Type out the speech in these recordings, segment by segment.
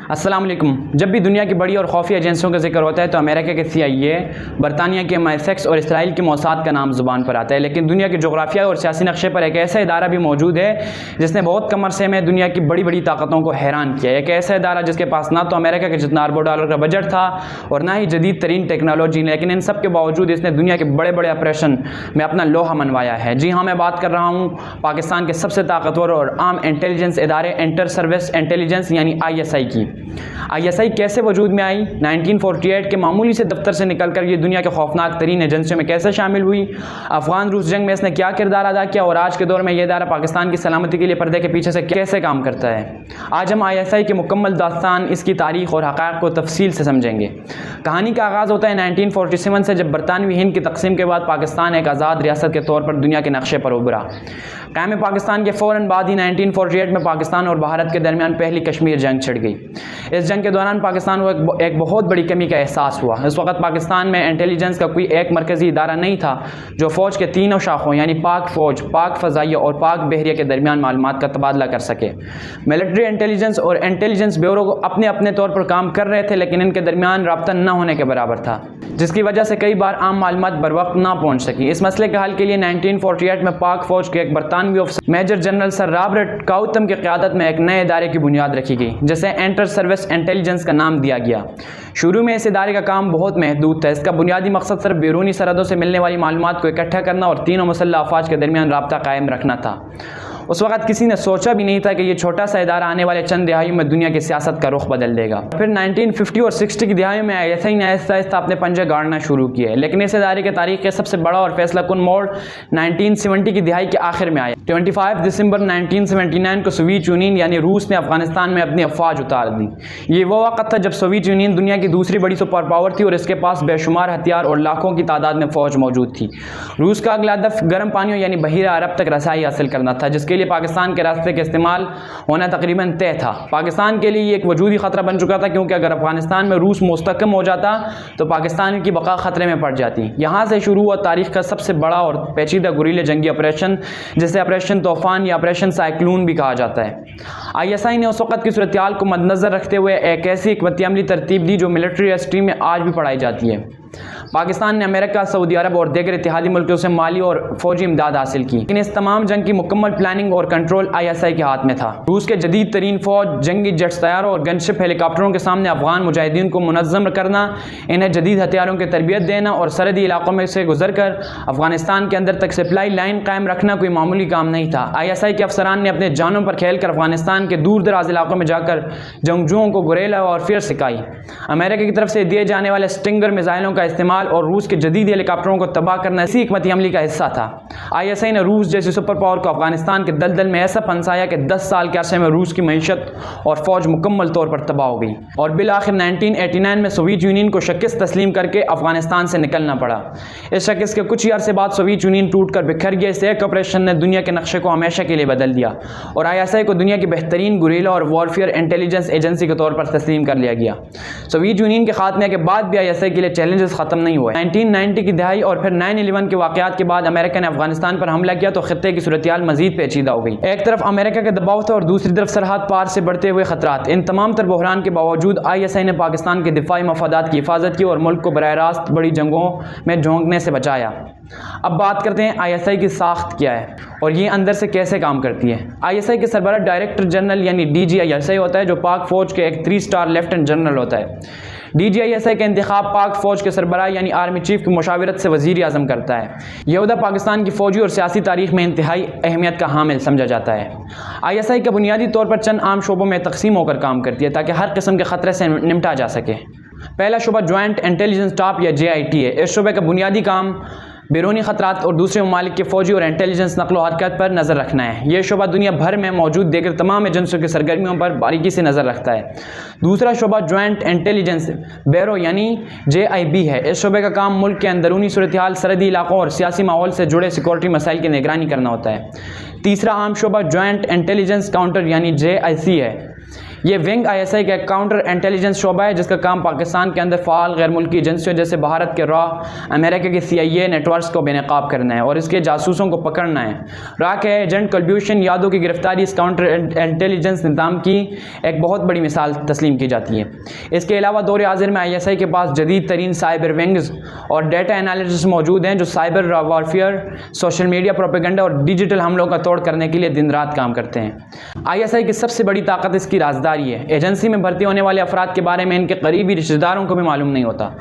अस्सलाम वालेकुम। जब भी दुनिया की बड़ी और खौफिया एजेंसियों का जिक्र होता है तो अमेरिका के CIA, बरतानिया के MI6 और इसराइल के मोसाद का नाम ज़ुबान पर आता है। लेकिन दुनिया के जोग्राफिया और सियासी नक्शे पर एक ऐसा इदारा भी मौजूद है जिसने बहुत कम अरसे में दुनिया की बड़ी बड़ी ताकतों को हैरान किया। एक ऐसा इदारा जिसके पास ना तो अमेरिका के जितना अरबों डॉलर का बजट था और ना ही जदीद तरीन टेक्नोलॉजी, लेकिन इन सब के बावजूद इसने दुनिया के बड़े बड़े ऑपरेशन में अपना लोहा मनवाया है। जी हाँ, मैं बात कर रहा हूँ पाकिस्तान के सबसे ताकतवर और आम इंटेलिजेंस इदारे इंटर सर्विस इंटेलिजेंस यानी ISI की। ISI कैसे वजूद में आई? 1948 के मामूली से दफ्तर से निकलकर ये दुनिया के खौफनाक तरीन एजेंसियों में कैसे शामिल हुई? अफगान रूस जंग में इसने क्या किरदार अदा किया और आज के दौर में यह इदारा पाकिस्तान की सलामती के लिए पर्दे के पीछे से कैसे काम करता है? आज हम ISI के मुकम्मल दास्तान, इसकी तारीख और हक़ाइक़ को तफसील से समझेंगे। कहानी का आगाज़ होता है 1947 से, जब बरतानवी हिंद की तकसीम के बाद पाकिस्तान एक आज़ाद रियासत के तौर पर दुनिया के नक्शे पर उभरा। क़याम पाकिस्तान के फ़ौरन बाद ही 1948 में पाकिस्तान और भारत के दरमियान पहली कश्मीर जंग छिड़ गई। इस जंग के दौरान पाकिस्तान को एक बहुत बड़ी कमी का एहसास हुआ। इस वक्त पाकिस्तान में इंटेलिजेंस का कोई एक मरकज़ी इदारा नहीं था जो फ़ौज के तीनों शाखों यानी पाक फ़ौज, पाक फ़ज़ाइया और पाक बहरिया के दरमियान मालूमात का तबादला कर सके। मिलिट्री इंटेलिजेंस और इंटेलिजेंस ब्यूरो अपने अपने तौर पर काम कर रहे थे, लेकिन इनके दरमियान राब्ता न होने के बराबर था, जिसकी वजह से कई बार आम मालूमात बर वक्त ना पहुँच सकी। इस मसले के हल के लिए 1948 में पाक फ़ौज के एक बरतानवी अफसर मेजर जनरल सर रॉबर्ट काउतम की क़यादत में एक नए इदारे की बुनियाद रखी गई, जिसे इंटर सर्विस इंटेलिजेंस का नाम दिया गया। शुरू में इस इदारे का काम बहुत महदूद था। इसका बुनियादी मकसद सिर्फ बैरूनी सरहदों से मिलने वाली मालूमात को इकट्ठा करना और तीनों मुसल्लह अफवाज के दरमियान राब्ता कायम रखना था। उस वक्त किसी ने सोचा भी नहीं था कि ये छोटा सा इदारा आने वाले चंद दिहाइयों में दुनिया की सियासत का रुख बदल देगा। फिर 1950 और 60 की दिहाइयों में ISI ने आहिस्ता आहिस्ता अपने पंजे गाड़ना शुरू किए, लेकिन इस इदारे के तारीख के सबसे बड़ा और फैसला कुन मोड़ 1970 की दिहाई के आखिर में आया। 25 दिसंबर 1979 को सोवियत यूनियन यानी रूस ने अफगानिस्तान में अपनी अफवाज उतार दी। ये वो वक्त था जब सोवियत यूनियन दुनिया की दूसरी बड़ी सुपर पावर थी और इसके पास बेशुमार हथियार और लाखों की तादाद में फौज मौजूद थी। रूस का अगला हदफ गर्म पानियों यानी बहीरा अरब तक रसाई हासिल करना था, जिसके लिए पाकिस्तान के रास्ते के इस्तेमाल होना तकरीबन तय था। पाकिस्तान के लिए ये एक वजूदी खतरा बन चुका था, क्योंकि अगर अफगानिस्तान में रूस मुस्तकम हो जाता तो पाकिस्तान की बका खतरे में पड़ जाती। यहाँ से शुरू हुआ तारीख का सबसे बड़ा और पेचीदा गुरीले जंगी ऑपरेशन, जिसे ऑपरेशन तूफान या ऑपरेशन साइक्लोन भी कहा जाता है। ISI ने उस वक्त की सूरत हाल को मद्देनज़र रखते हुए एक ऐसी हिकमत अमली तरतीब दी जो मिलिट्री हिस्ट्री में आज भी पढ़ाई जाती है। पाकिस्तान ने अमेरिका, सऊदी अरब और दीगर इत्तेहादी मुल्कों से माली और फौजी इमदाद हासिल की, लेकिन इस तमाम जंग की मुकम्मल प्लानिंग और कंट्रोल ISI के हाथ में था। रूस के जदीद तरीन फौज, जंगी जेट्स तैयारों और गनशिप हेलीकॉप्टरों के सामने अफगान मुजाहिदीन को मुनज़्ज़म करना, इन्हें जदीद हथियारों की तरबियत देना और सरहदी इलाकों में से गुजर कर अफगानिस्तान के अंदर तक सप्लाई लाइन कायम रखना कोई मामूली काम नहीं था। ISI के अफसरान ने अपने जानों पर खेल कर अफगानिस्तान के दूर दराज इलाकों में जाकर जंगजुओं को गुरेला और फिर सिखाई। अमेरिका की तरफ से दिए जाने वाले स्टिंगर मिसाइलों का इस्तेमाल और रूस के जदीद हेलीकॉप्टरों को तबाह करना इसी हिकमत अमली का हिस्सा था। ISI ने रूस जैसी सुपर पावर को अफगानिस्तान के दलदल में ऐसा फंसाया कि 10 साल के अरसे में रूस की मईशत और फौज मुकम्मल तौर पर तबाह हो गई और बिल आखिर 1989 में सोवियत यूनियन को शिकस्त तस्लीम करके अफगानिस्तान से निकलना पड़ा। इस शिकस्त के कुछ ही अरसे बाद सोवियत यूनियन टूट कर बिखर गया। इस एक ऑपरेशन ने दुनिया के नक्शे को हमेशा के लिए बदल दिया और ISI को दुनिया की बेहतरीन गुरीला और वॉरफेयर इंटेलिजेंस एजेंसी के तौर पर तस्लीम कर लिया गया। सोवियत यूनियन के खात्मे के बाद भी ISI के लिए चैलेंजेस खत्म नहीं हुए। 1990 की दिहाई और फिर 9/11 के वाक़यात के बाद अमेरिका ने अफगानिस्तान पर हमला किया तो खित्ते की सूरत हाल मजीद पेचीदा हो गई। एक तरफ अमेरिका का दबाव था और दूसरी तरफ सरहद पार से बढ़ते हुए खतरात। इन तमाम तर बहरान के बावजूद ISI ने पाकिस्तान के दिफाई मफादात की हिफाजत की और मुल्क को बराह रास्त बड़ी जंगों में झोंकने से बचाया। अब बात करते हैं ISI की साख्त क्या है और ये अंदर से कैसे काम करती है। ISI के सरबराह डायरेक्टर जनरल यानी DGISI होता है, जो पाक फौज के एक 3 स्टार लेफ्टिनेंट जनरल होता है। DGISI का इंतखाब पाक फौज के सरबराह यानी आर्मी चीफ की मुशावरत से वज़ीर आज़म करता है। यह ओहदा पाकिस्तान की फौजी और सियासी तारीख में इंतहाई अहमियत का हामिल समझा जाता है। ISI का बुनियादी तौर पर चंद आम शोबों में तकसीम होकर काम करती है ताकि हर किस्म के ख़तरे से निपटा जा सके। पहला शोबा जॉइंट इंटेलिजेंस स्टाफ या JIT है। इस शोबे का बुनियादी काम बैरूनी ख़तरात और दूसरे ममालिक के फौजी और इंटेलिजेंस नकलो हरकत पर नज़र रखना है। यह शोबा दुनिया भर में मौजूद देकर तमाम एजेंसियों की सरगर्मियों पर बारीकी से नज़र रखता है। दूसरा शोबा जॉइंट इंटेलिजेंस ब्यूरो यानी JIB है। इस शोबे का काम मुल्क के अंदरूनी सूरत हाल, सरहदी इलाकों और सियासी माहौल से जुड़े सिक्योरिटी मसाइल की निगरानी करना होता है। तीसरा आम शोबा जॉइंट इंटेलिजेंस काउंटर यानी JIC है। ये विंग ISI का काउंटर इंटेलिजेंस शोबा है जिसका काम पाकिस्तान के अंदर फ़ाल गैर मुल्की एजेंसियों जैसे भारत के रॉ, अमेरिका के CIA नेटवर्क्स को बेनकाब करना है और इसके जासूसों को पकड़ना है। रॉ के एजेंट कुलभूषण यादव की गिरफ्तारी इस काउंटर इंटेलिजेंस निज़ाम की एक बहुत बड़ी मिसाल तस्लीम की जाती है। इसके अलावा दौर हाज़िर में ISI के पास जदीद तरीन साइबर विंग्स और डेटा एनालिस्ट मौजूद हैं जो cyber warfare, social media propaganda और डिजिटल हमलों का तोड़ करने के लिए दिन रात काम करते हैं। ISI की सबसे बड़ी ताकत इसकी राजदारी है। एजेंसी में भर्ती होने वाले अफराद के बारे में इनके करीबी रिश्तेदारों को भी मालूम नहीं होता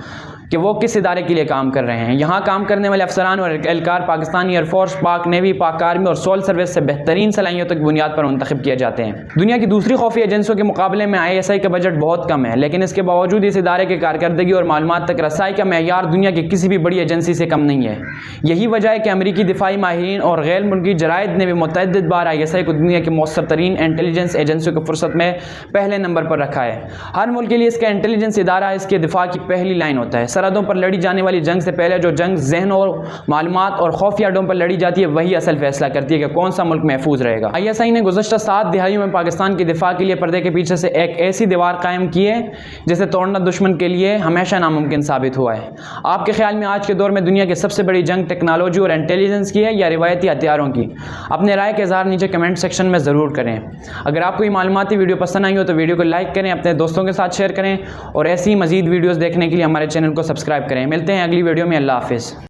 कि वो किस इदारे के लिए काम कर रहे हैं। यहाँ काम करने वाले अफसरान और एहलकार पाकिस्तानी एयरफोर्स, पाक नेवी, पाक आर्मी और सोल सर्विस से बेहतरीन सलाहियतों की बुनियाद पर मुंतखब किए जाते हैं। दुनिया की दूसरी खुफिया एजेंसियों के मुकाबले में ISI का बजट बहुत कम है, लेकिन इसके बावजूद इस इदारे की कारकर्दगी और मालूमात तक रसाई का मेयार दुनिया की किसी भी बड़ी एजेंसी से कम नहीं है। यही वजह है कि अमरीकी दिफाई माहिरीन और गैर मुल्की जराइद ने भी मुतअद्दिद बार ISI को दुनिया की मौसर तरीन इंटेलिजेंस एजेंसियों की फुर्सत में पहले नंबर पर रखा है। हर मुल्क के लिए इसका इंटेलिजेंस इदारा इसके दिफा की पहली लाइन होता है। सरहदों पर लड़ी जाने वाली जंग से पहले जो जंग जहन और मालूमात और खौफिया अड्डों पर लड़ी जाती है वही असल फैसला करती है कि कौन सा मुल्क महफूज रहेगा। ISI ने गुज़श्ता 7 दिहाइयों में पाकिस्तान के दिफा के लिए पर्दे के पीछे से एक ऐसी दीवार कायम की है जिसे तोड़ना दुश्मन के लिए हमेशा नामुमकिन साबित हुआ है। आपके ख्याल में आज के दौर में दुनिया की सबसे बड़ी जंग टेक्नोलॉजी और इंटेलिजेंस की है या रिवायती हथियारों की? अपने राय का इज़हार नीचे कमेंट सेक्शन में ज़रूर करें। अगर आपको ये मालूमाती वीडियो पसंद आई हो तो वीडियो को लाइक करें, अपने दोस्तों के साथ शेयर करें और ऐसी मज़ीद वीडियोज़ देखने के लिए हमारे चैनल को सब्सक्राइब करें। मिलते हैं अगली वीडियो में। अल्लाह हाफ़िज़।